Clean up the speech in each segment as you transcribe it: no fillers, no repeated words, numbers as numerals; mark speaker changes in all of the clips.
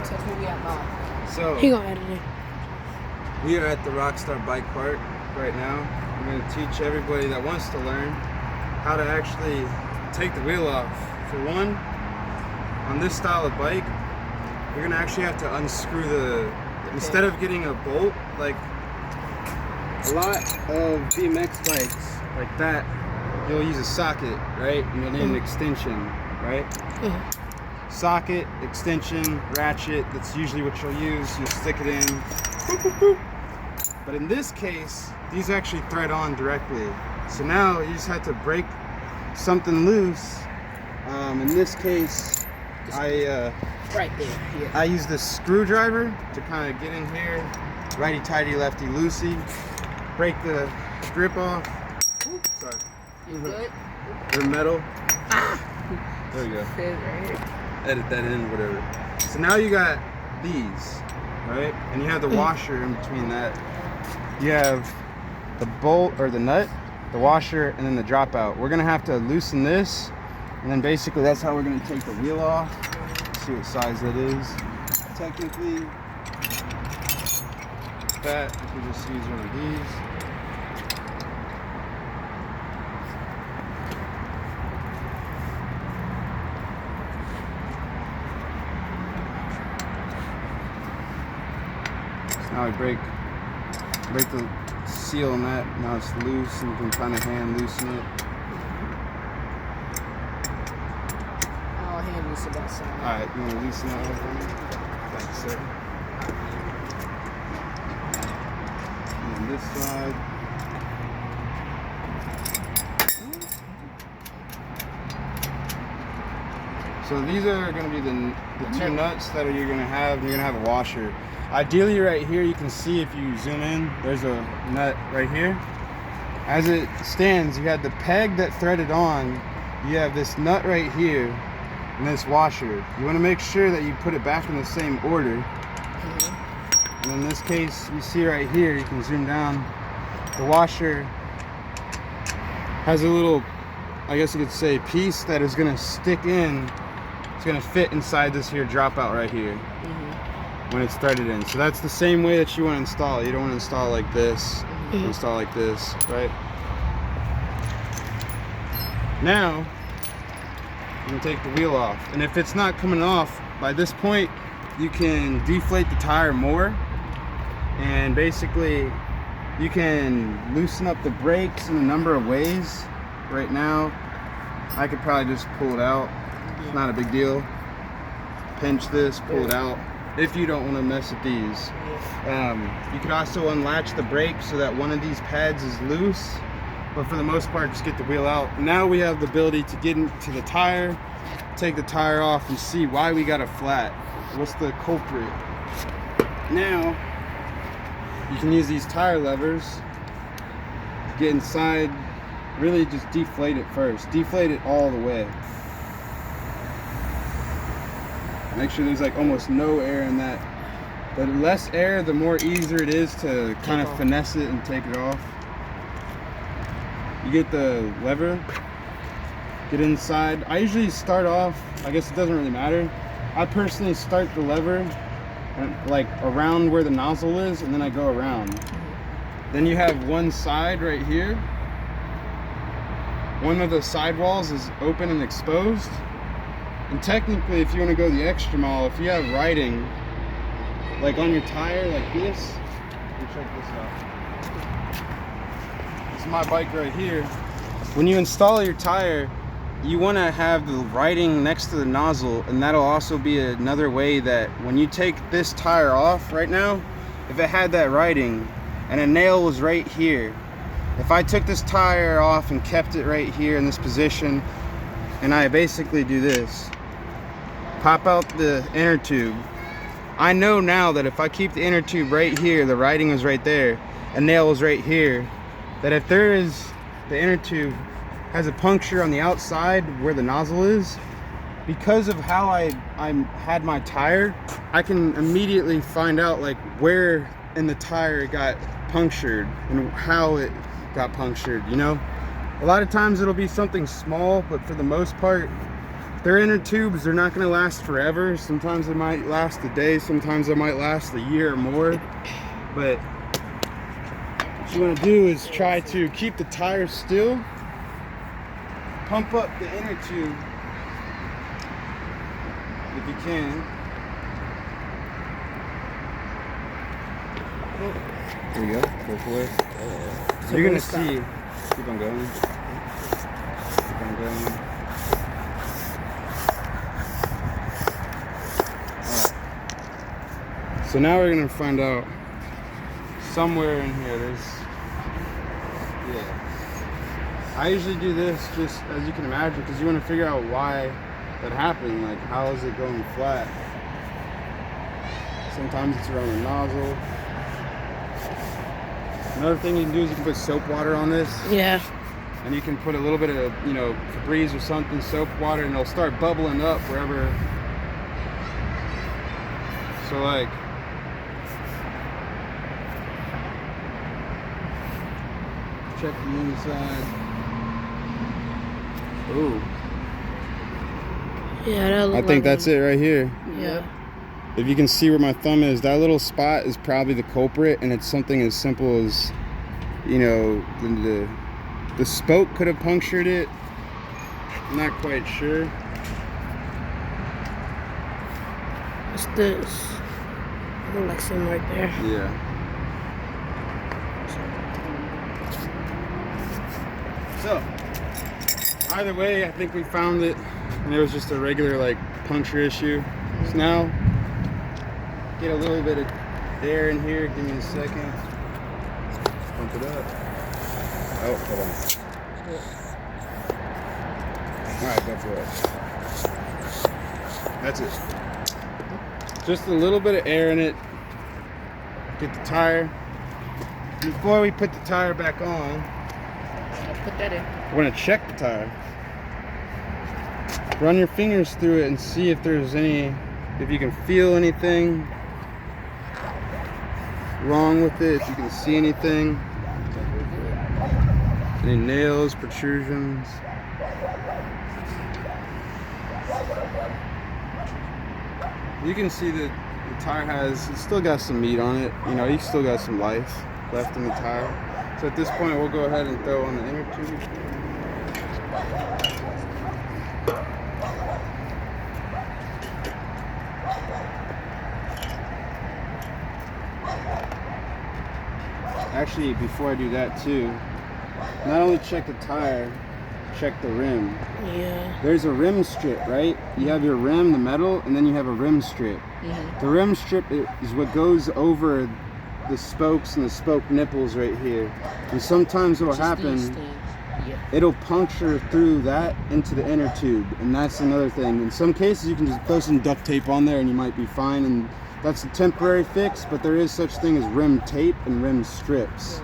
Speaker 1: Tell me we at Bob.
Speaker 2: So
Speaker 1: He gonna edit it.
Speaker 2: we are at the Rockstar Bike Park right now. I'm going to teach everybody that wants to learn how to actually take the wheel off. For one, on this style of bike, you're going to actually have to unscrew the instead of getting a bolt, like a lot of BMX bikes like that, you'll use a socket, right? And you'll need an extension, right? Socket, extension, ratchet, that's usually what you'll use. You'll stick it in, boop, boop, boop. But in this case, these actually thread on directly. So now you just have to break something loose. In this case,
Speaker 1: Right there. Yeah.
Speaker 2: I use this screwdriver to kind of get in here, righty tighty, lefty loosey, break the grip off. Ooh, sorry.
Speaker 1: You good?
Speaker 2: They're metal.
Speaker 1: Ah!
Speaker 2: There we go.
Speaker 1: Right here.
Speaker 2: Edit that in, whatever. So now you got these, right? And you have the washer in between that. You have the bolt or the nut, the washer, and then the dropout. We're gonna have to loosen this, and then basically that's how we're gonna take the wheel off. Let's see what size that is. Technically, that you can just use one of these. Now we break the seal on that. Now it's loose, and you can kind of hand loosen it.
Speaker 1: I'll hand loosen that side.
Speaker 2: All right, you want to loosen that one for me? Thanks, sir. And then this side. So these are going to be the two nuts that you're going to have. You're going to have a washer. Ideally right here, you can see if you zoom in, there's a nut right here. As it stands, you have the peg that threaded on, you have this nut right here, and this washer. You want to make sure that you put it back in the same order. And in this case, you see right here, you can zoom down, the washer has a little, I guess you could say, piece that is going to stick in. It's going to fit inside this here dropout right here. When it's threaded in. So that's the same way that you want to install it. You don't want to install it like this. Install like this, right? Now, you can take the wheel off. And if it's not coming off, by this point, you can deflate the tire more. And basically, you can loosen up the brakes in a number of ways. Right now, I could probably just pull it out. It's not a big deal. Pinch this, pull it out. If you don't want to mess with these. You could also unlatch the brake so that one of these pads is loose, but for the most part, just get the wheel out. Now we have the ability to get into the tire, take the tire off, and see why we got a flat. What's the culprit? Now, you can use these tire levers, get inside, really just deflate it first. Deflate it all the way. Make sure there's like almost no air in that. The less air, the more easier it is to kind of finesse it and take it off. You get the lever, get inside. I usually start off, I guess it doesn't really matter. I personally start the lever like around where the nozzle is, and then I go around. Then you have one side right here. One of the sidewalls is open and exposed. And technically, if you want to go the extra mile, if you have riding, like on your tire, like this, let me check this out. This is my bike right here. When you install your tire, you want to have the riding next to the nozzle, and that'll also be another way that when you take this tire off right now, if it had that riding and a nail was right here, if I took this tire off and kept it right here in this position, and I basically do this, pop out the inner tube. I know now that if I keep the inner tube right here, the riding was right there, a nail was right here, that if there is, the inner tube has a puncture on the outside where the nozzle is, because of how I had my tire, I can immediately find out like where in the tire it got punctured and how it got punctured, you know? A lot of times it'll be something small, but for the most part, They're inner tubes. They're not going to last forever. Sometimes they might last a day. Sometimes they might last a year or more. But what you want to do is try to keep the tire still. Pump up the inner tube if you can. There you go. Go for it.
Speaker 1: So
Speaker 2: You're gonna
Speaker 1: stop.
Speaker 2: see. Keep on going. Keep on going. Alright. So now we're gonna find out somewhere in here. I usually do this just as you can imagine because you want to figure out why that happened. Like, how is it going flat? Sometimes it's around the nozzle. Another thing you can do is you can put soap water on this.
Speaker 1: Yeah.
Speaker 2: And you can put a little bit of, you know, Febreze or something, soap water, and it'll start bubbling up wherever. So like, check the inside. Ooh.
Speaker 1: Yeah, that
Speaker 2: I think that's it right here.
Speaker 1: Yeah.
Speaker 2: If you can see where my thumb is, that little spot is probably the culprit, and it's something as simple as, you know, the spoke could have punctured it. I'm not quite sure.
Speaker 1: What's this? I look like something right there.
Speaker 2: Yeah. So, either way, I think we found it, and it was just a regular, like, puncture issue. So now, get a little bit of air in here. Give me a second. Pump it up. Oh, hold on. Alright, go for it. That's it. Just a little bit of air in it. Get the tire. Before we put the tire back on,
Speaker 1: I'll put that in.
Speaker 2: we're going to check the tire. Run your fingers through it and see if there's any, if you can feel anything wrong with it, if you can see anything. Any nails, protrusions. You can see that the tire it's still got some meat on it. You know, you still got some life left in the tire. So at this point, we'll go ahead and throw on the inner tube. Actually, before I do that too, not only check the tire, check the rim.
Speaker 1: Yeah.
Speaker 2: There's a rim strip, right? You have your rim, the metal, and then you have a rim strip.
Speaker 1: Mm-hmm.
Speaker 2: The rim strip is what goes over the spokes and the spoke nipples right here. And sometimes what'll happen, it'll puncture through that into the inner tube, and that's another thing. In some cases, you can just throw some duct tape on there and you might be fine, and that's a temporary fix, but there is such thing as rim tape and rim strips.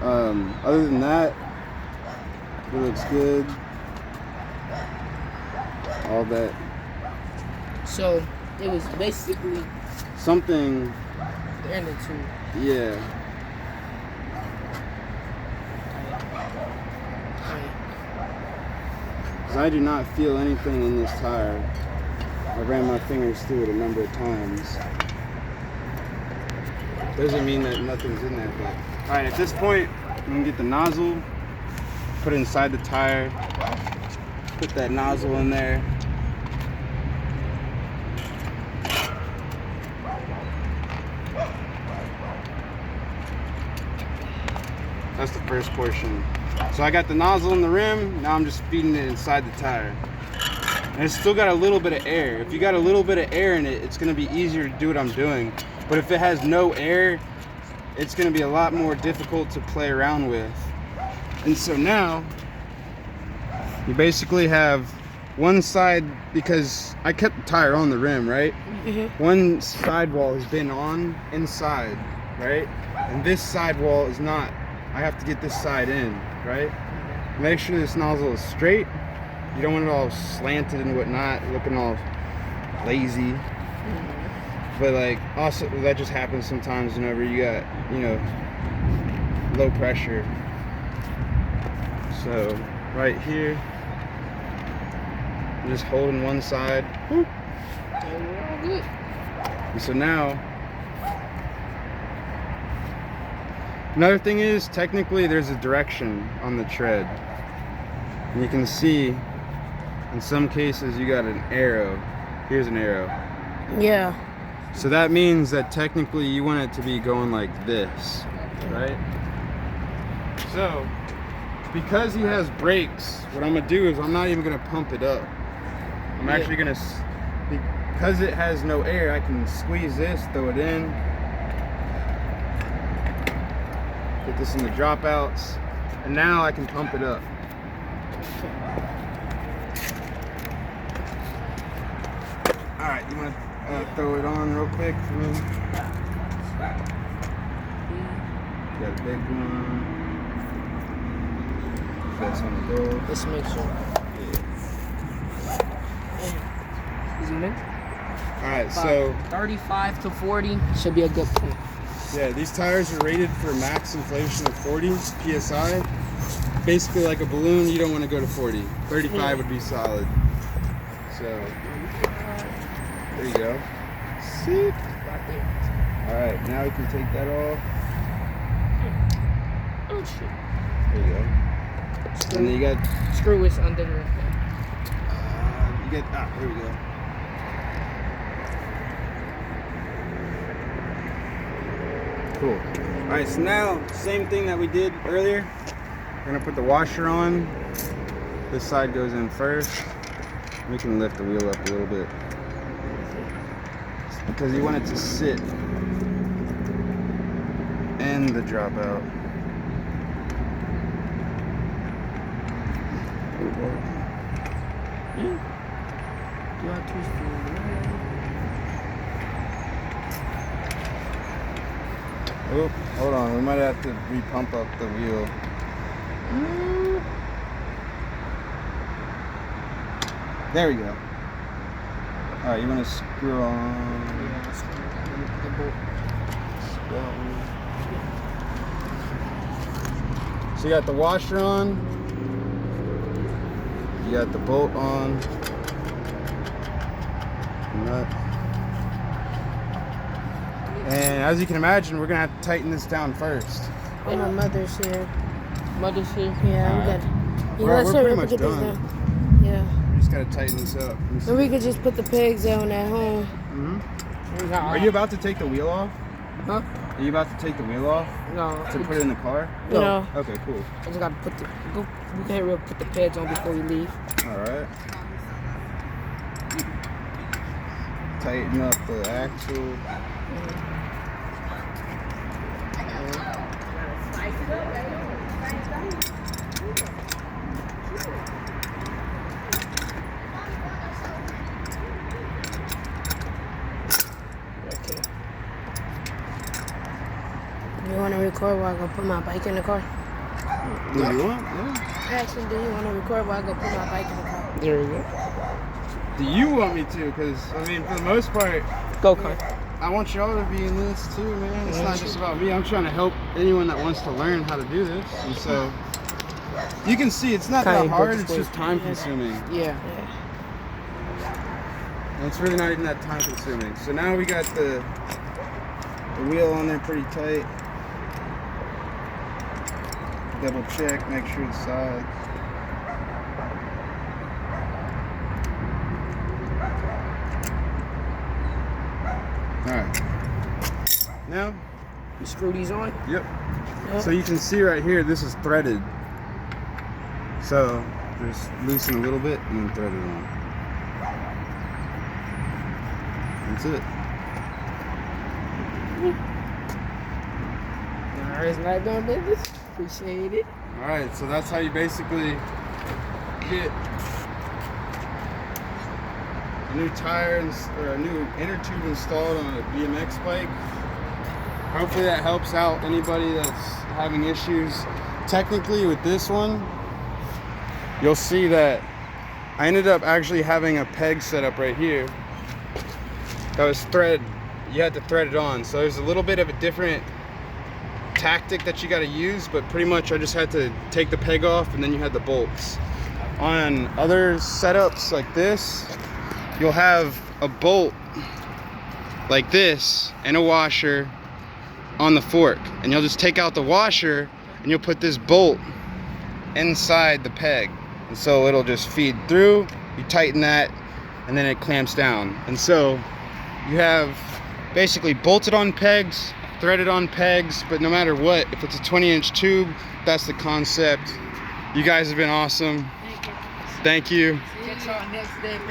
Speaker 2: Other than that, it looks good. All that.
Speaker 1: So it was basically
Speaker 2: Something,
Speaker 1: the inner tube.
Speaker 2: yeah. Because I do not feel anything in this tire. I ran my fingers through it a number of times. Doesn't mean that nothing's in there, but. Alright, at this point, I'm gonna get the nozzle, put it inside the tire, put that nozzle in there. That's the first portion. So I got the nozzle in the rim, now I'm just feeding it inside the tire. And it's still got a little bit of air. If you got a little bit of air in it, it's gonna be easier to do what I'm doing. But if it has no air, it's gonna be a lot more difficult to play around with. And so now, you basically have one side, because I kept the tire on the rim, right?
Speaker 1: Mm-hmm.
Speaker 2: One sidewall has been on inside, right? And this sidewall is not. I have to get this side in, right? Make sure this nozzle is straight. You don't want it all slanted and whatnot, looking all lazy. But like, also that just happens sometimes whenever you got, you know, low pressure. So right here, Just holding one side.
Speaker 1: And we're all good.
Speaker 2: And so now, another thing is, technically there's a direction on the tread. And you can see, in some cases you got an arrow. Here's an arrow.
Speaker 1: Yeah.
Speaker 2: So that means that technically you want it to be going like this, right? So, because he has brakes, what I'm gonna do is I'm not even gonna pump it up. I'm actually gonna, because it has no air, I can squeeze this, throw it in, put this in the dropouts, and now I can pump it up. All right, you wanna throw it on real quick for me? Got a big one. That's on the door.
Speaker 1: Let's make sure. Zoom in.
Speaker 2: Alright, so
Speaker 1: 35 to 40 should be a good point.
Speaker 2: yeah, these tires are rated for max inflation of 40 psi. Basically like a balloon, you don't want to go to 40. 35 would be solid. So there you go.
Speaker 1: Sick. Right there.
Speaker 2: Alright, now we can take that off.
Speaker 1: Oh shit.
Speaker 2: There you go. And then you got
Speaker 1: Screw is under the
Speaker 2: here we go. Cool. Alright, so now, same thing that we did earlier. We're gonna put the washer on. This side goes in first. We can lift the wheel up a little bit. Because you want it to sit in the dropout. Oh, hold on. We might have to re-pump up the wheel. There we go. Alright, you want to screw on. So you got the washer on. You got the bolt on. Nut. And as you can imagine, we're gonna have to tighten this down first.
Speaker 1: Oh, my mother's here. Mother's here?
Speaker 2: All
Speaker 1: Yeah,
Speaker 2: right.
Speaker 1: we're
Speaker 2: pretty much
Speaker 1: get this
Speaker 2: done.
Speaker 1: done. Yeah.
Speaker 2: We just gotta tighten this up.
Speaker 1: And we could just put the pegs on at home.
Speaker 2: Are you about to take the wheel off?
Speaker 1: Huh?
Speaker 2: Are you about to take the wheel off
Speaker 1: No.
Speaker 2: to put it in the car?
Speaker 1: No.
Speaker 2: Okay, cool.
Speaker 1: I just gotta put the we can't really put the pads on before we leave.
Speaker 2: Alright. Tighten up the axle.
Speaker 1: Okay. You wanna record while I go put my bike in the car?
Speaker 2: Do you want? Yeah.
Speaker 1: Actually, do you wanna record while I go put my bike in the car? There you go.
Speaker 2: Do you want me to? Because, I mean, for the most part,
Speaker 1: Go car.
Speaker 2: I want y'all to be in this too, man. It's not just about me. I'm trying to help anyone that wants to learn how to do this. And so, you can see it's not that hard, it's just time consuming.
Speaker 1: Yeah.
Speaker 2: And it's really not even that time consuming. So now we got the wheel on there pretty tight. Double check, make sure it's solid. Alright. Now,
Speaker 1: You screw these on?
Speaker 2: yep. So you can see right here, this is threaded. So just loosen a little bit and then thread it on. That's it.
Speaker 1: Alright, night done business. Appreciate it.
Speaker 2: Alright, so that's how you basically get a new tire or a new inner tube installed on a BMX bike. Hopefully that helps out anybody that's having issues. Technically with this one, you'll see that I ended up actually having a peg set up right here that was you had to thread it on. So there's a little bit of a different tactic that you got to use, but pretty much I just had to take the peg off and then you had the bolts. on other setups like this, you'll have a bolt like this and a washer on the fork, and you'll just take out the washer and you'll put this bolt inside the peg, and so it'll just feed through. You tighten that and then it clamps down, and so you have basically bolted on pegs, threaded on pegs, but no matter what, if it's a 20-inch tube, that's the concept. You guys have been awesome. Thank you.
Speaker 3: Catch y'all next day, man.